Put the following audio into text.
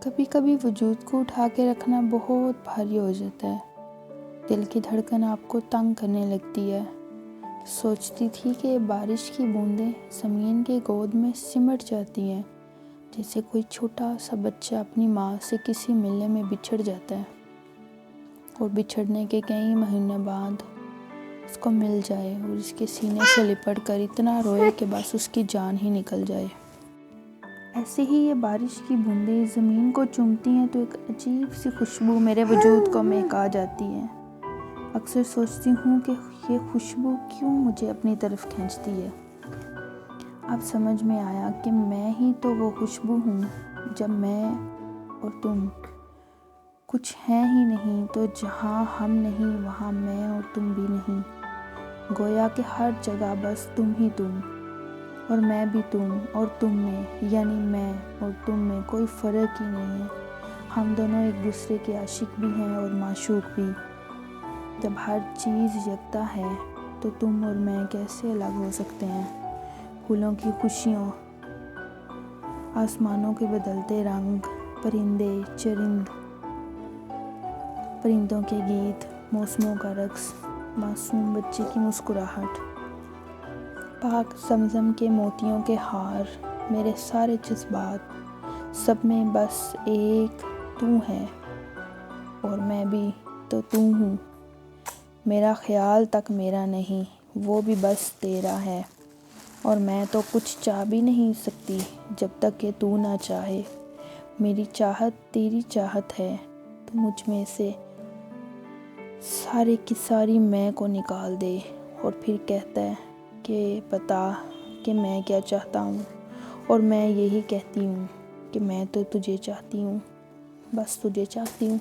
کبھی کبھی وجود کو اٹھا کے رکھنا بہت بھاری ہو جاتا ہے، دل کی دھڑکن آپ کو تنگ کرنے لگتی ہے۔ سوچتی تھی کہ بارش کی بوندیں زمین کے گود میں سمٹ جاتی ہیں، جیسے کوئی چھوٹا سا بچہ اپنی ماں سے کسی میلے میں بچھڑ جاتا ہے اور بچھڑنے کے کئی مہینے بعد اس کو مل جائے اور اس کے سینے سے لپٹ کر اتنا روئے کہ بس اس کی جان ہی نکل جائے۔ ایسے ہی یہ بارش کی بوندیں زمین کو چومتی ہیں تو ایک عجیب سی خوشبو میرے وجود کو مہکا جاتی ہے۔ اکثر سوچتی ہوں کہ یہ خوشبو کیوں مجھے اپنی طرف کھینچتی ہے۔ اب سمجھ میں آیا کہ میں ہی تو وہ خوشبو ہوں۔ جب میں اور تم کچھ ہیں ہی نہیں تو جہاں ہم نہیں وہاں میں اور تم بھی نہیں۔ گویا کہ ہر جگہ بس تم ہی تم، اور میں بھی تم اور تم میں، یعنی میں اور تم میں کوئی فرق ہی نہیں ہے۔ ہم دونوں ایک دوسرے کے عاشق بھی ہیں اور معشوق بھی۔ جب ہر چیز یکتا ہے تو تم اور میں کیسے الگ ہو سکتے ہیں؟ پھولوں کی خوشیوں، آسمانوں کے بدلتے رنگ، پرندے چرند، پرندوں کے گیت، موسموں کا رقص، معصوم بچے کی مسکراہٹ، پاک زمزم کے موتیوں کے ہار، میرے سارے جذبات، سب میں بس ایک تو ہے اور میں بھی تو ہوں۔ میرا خیال تک میرا نہیں، وہ بھی بس تیرا ہے، اور میں تو کچھ چاہ بھی نہیں سکتی جب تک کہ تو نہ چاہے۔ میری چاہت تیری چاہت ہے، تو مجھ میں سے سارے کی ساری میں کو نکال دے اور پھر کہتا ہے کہ بتا کہ میں کیا چاہتا ہوں، اور میں یہی کہتی ہوں کہ میں تو تجھے چاہتی ہوں، بس تجھے چاہتی ہوں۔